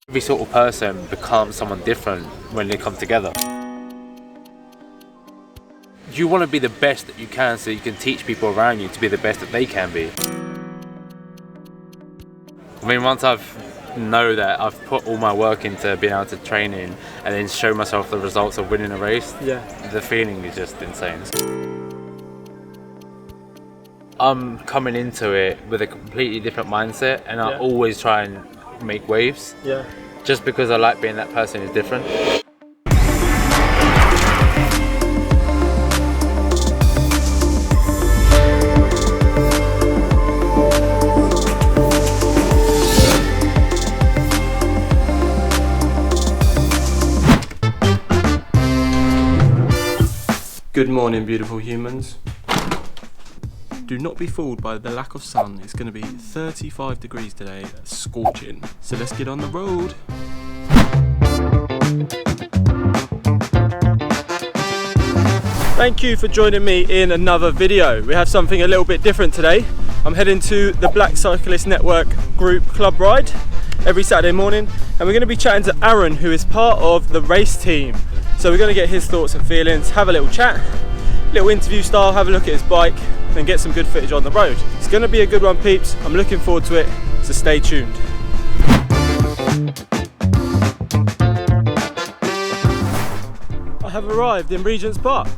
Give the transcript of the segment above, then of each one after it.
Every sort of person becomes someone different when they come together. You want to be the best that you can so you can teach people around you to be the best that they can be. I mean, once know that I've put all my work into being able to training and then show myself the results of winning a race, the feeling is just insane. I'm coming into it with a completely different mindset, and I always try and make waves. Just because I like being that person who's different. Good morning, beautiful humans. Do not be fooled by the lack of sun. It's going to be 35 degrees today, scorching. So let's get on the road. Thank you for joining me in another video. We have something a little bit different today. I'm heading to the Black Cyclists Network group club ride every Saturday morning, and we're going to be chatting to Aaron, who is part of the race team. So we're going to get his thoughts and feelings, have a little chat, little interview style, have a look at his bike, and get some good footage on the road. It's going to be a good one, peeps. I'm looking forward to it, so stay tuned. I have arrived in Regents Park.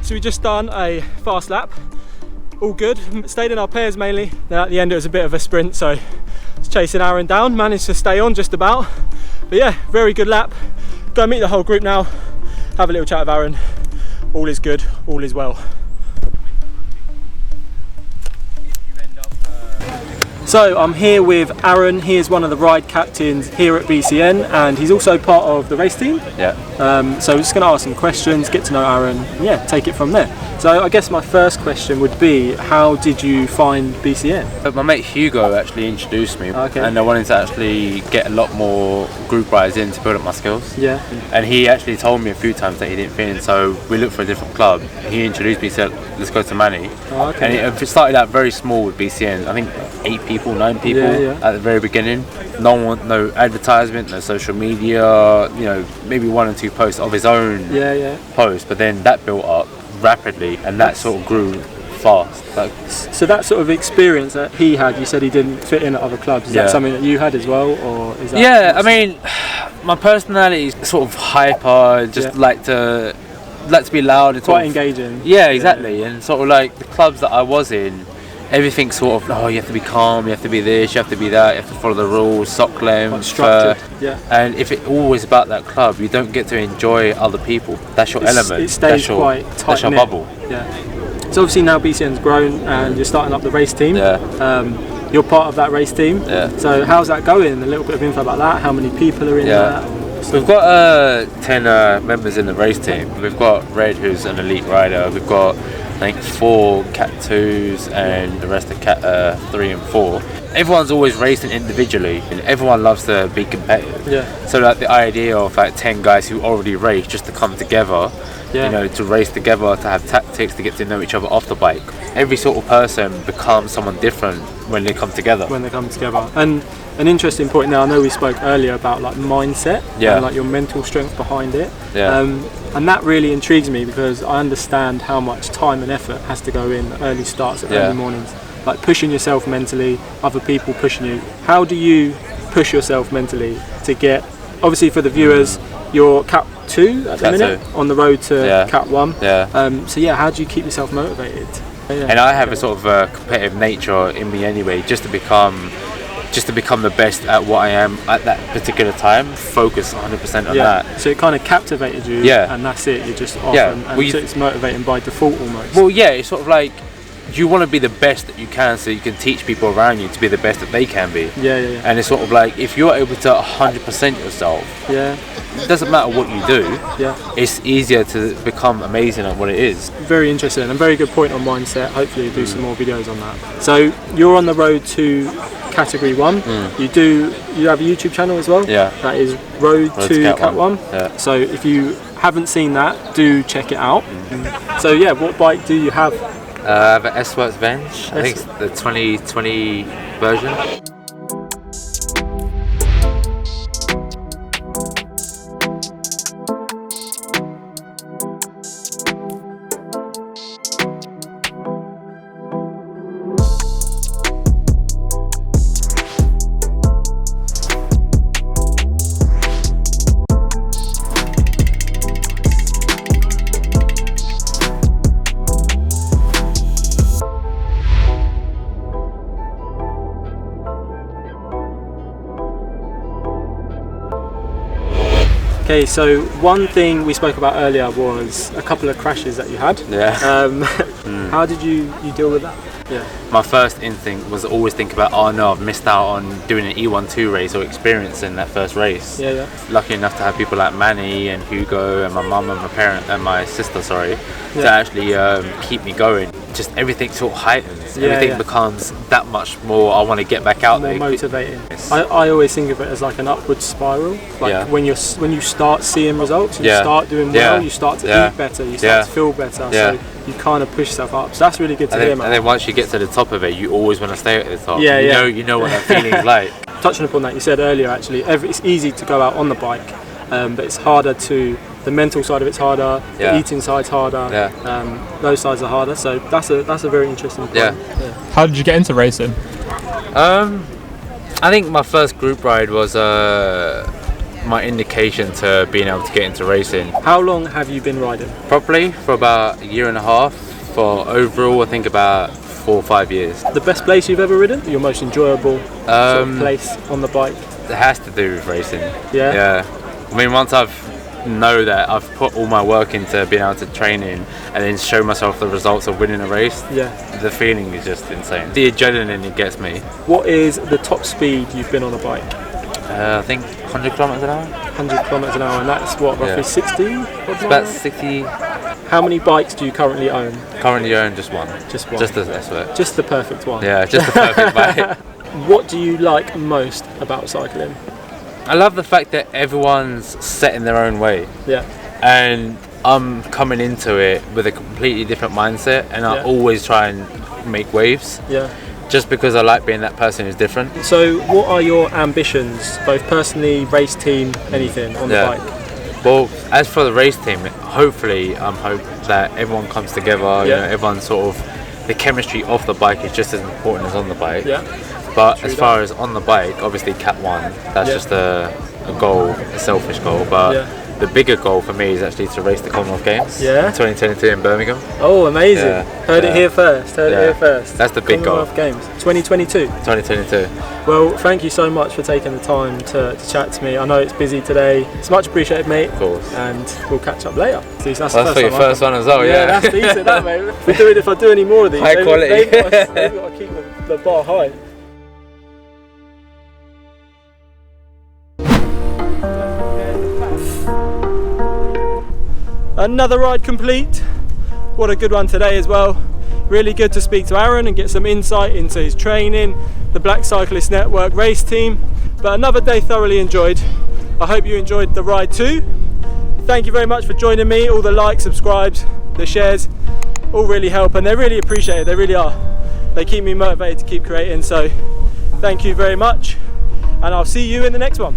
So we just done a fast lap, all good, stayed in our pairs mainly, then at the end it was a bit of a sprint, so I was chasing Aaron down, managed to stay on just about, but yeah, very good lap. Go meet the whole group now, have a little chat with Aaron, all is good, all is well. So I'm here with Aaron. He is one of the ride captains here at BCN, and he's also part of the race team. So we're just going to ask some questions, get to know Aaron, and yeah, take it from there. So I guess my first question would be, how did you find BCN? My mate Hugo actually introduced me, and I wanted to actually get a lot more group rides in to build up my skills. And he actually told me a few times that he didn't fit in, so we looked for a different club. He introduced me, said let's go to Manny. And it started out very small with BCN. I think 8 people, 9 people at the very beginning. No advertisement, no social media, you know, maybe 1 or 2 posts of his own posts, but then that built up rapidly, and that sort of grew fast. So that sort of experience that he had, you said he didn't fit in at other clubs, is that something that you had as well, or is that I mean, my personality is sort of hyper, just like to be loud and quite engaging. Exactly. And sort of like the clubs that I was in, everything's sort of, you have to be calm, you have to be this, you have to be that, you have to follow the rules, sock length, structured. And if it's always about that club, you don't get to enjoy other people. That's your element. It stays quite tight. That's your bubble. So obviously now BCN's grown and you're starting up the race team. You're part of that race team. So how's that going? A little bit of info about that. How many people are in that? We've got 10 members in the race team. We've got Red, who's an elite rider. We've got, I think, 4 Cat 2s and the rest are Cat 3 and 4. Everyone's always racing individually, and everyone loves to be competitive. So like the idea of like 10 guys who already race just to come together, you know, to race together, to have tactics, to get to know each other off the bike. Every sort of person becomes someone different when they come together. And an interesting point now, I know we spoke earlier about like mindset and like your mental strength behind it. And that really intrigues me because I understand how much time and effort has to go in early starts at early mornings. like pushing yourself mentally, other people pushing you. How do you push yourself mentally to get, obviously for the viewers, you're Cat 2 at the minute, on the road to Cat 1. So yeah, how do you keep yourself motivated? And I have a sort of a competitive nature in me anyway, just to become the best at what I am at that particular time. Focus 100% on that. So it kind of captivated you, and that's it. You're just off, and so it's motivating by default almost. Well, yeah, it's sort of like you want to be the best that you can, so you can teach people around you to be the best that they can be. And it's sort of like if you're able to 100% yourself, it doesn't matter what you do. It's easier to become amazing at what it is. Very interesting and very good point on mindset. Hopefully, you'll do some more videos on that. So you're on the road to Category 1. You have a YouTube channel as well. That is Road to Cat 1. So if you haven't seen that, do check it out. So yeah, what bike do you have? I have an S-Works Venge. I think it's the 2020 version. Okay, so one thing we spoke about earlier was a couple of crashes that you had. How did you deal with that? My first instinct was always think about, oh no, I've missed out on doing an E12 race or experiencing that first race. Lucky enough to have people like Manny and Hugo and my mum and my sister, to actually keep me going. Just everything sort of heightens. Everything becomes that much more. I want to get back out there. More motivating. I always think of it as like an upward spiral. Like when you start seeing results, and you start doing well, you start to eat better, you start to feel better. So you kind of push yourself up. So that's really good to hear, man. And then once you get to the top of it, you always want to stay at the top. You know what that feeling is like. Touching upon that, you said earlier actually, it's easy to go out on the bike, but it's harder to. The mental side of it's harder. The eating side's harder. Those sides are harder. So that's a very interesting point. How did you get into racing? I think my first group ride was my indication to being able to get into racing. How long have you been riding? Properly for about a year and a half. For overall, I think about 4 or 5 years. The best place you've ever ridden? Your most enjoyable sort of place on the bike? It has to do with racing. I mean, once I've know that I've put all my work into being able to training and then show myself the results of winning a race, the feeling is just insane. The adrenaline it gets me. What is the top speed you've been on a bike? I think 100 kilometers an hour. 100 kilometers an hour, and that's what, roughly 60? It's about 60. How many bikes do you currently own? Currently own just one. Just one? Just the S-Works. Just the perfect one? Yeah, just the perfect bike. What do you like most about cycling? I love the fact that everyone's set in their own way. And I'm coming into it with a completely different mindset, and I always try and make waves. Just because I like being that person who's different. So what are your ambitions, both personally, race team, anything on the bike? Well, as for the race team, hopefully I'm hoping that everyone comes together, you know, everyone sort of, the chemistry off the bike is just as important as on the bike. But as far as on the bike, obviously Cat 1, that's just a goal, a selfish goal. But the bigger goal for me is actually to race the Commonwealth Games in 2022 in Birmingham. Oh, amazing. Heard it here first. Heard it here first. That's the big goal. Commonwealth Games. 2022? 2022. Well, thank you so much for taking the time to chat to me. I know it's busy today. It's much appreciated, mate. Of course. And we'll catch up later. That's for your first one as well, that's decent, that, mate. If I do any more of these, high quality. They've got to keep the bar high. Another ride complete. What a good one today as well. Really good to speak to Aaron and get some insight into his training, the Black Cyclists Network race team. But another day thoroughly enjoyed. I hope you enjoyed the ride too. Thank you very much for joining me. All the likes, subscribes, the shares, all really help, and they're really appreciated. They really are. They keep me motivated to keep creating. So thank you very much, and I'll see you in the next one.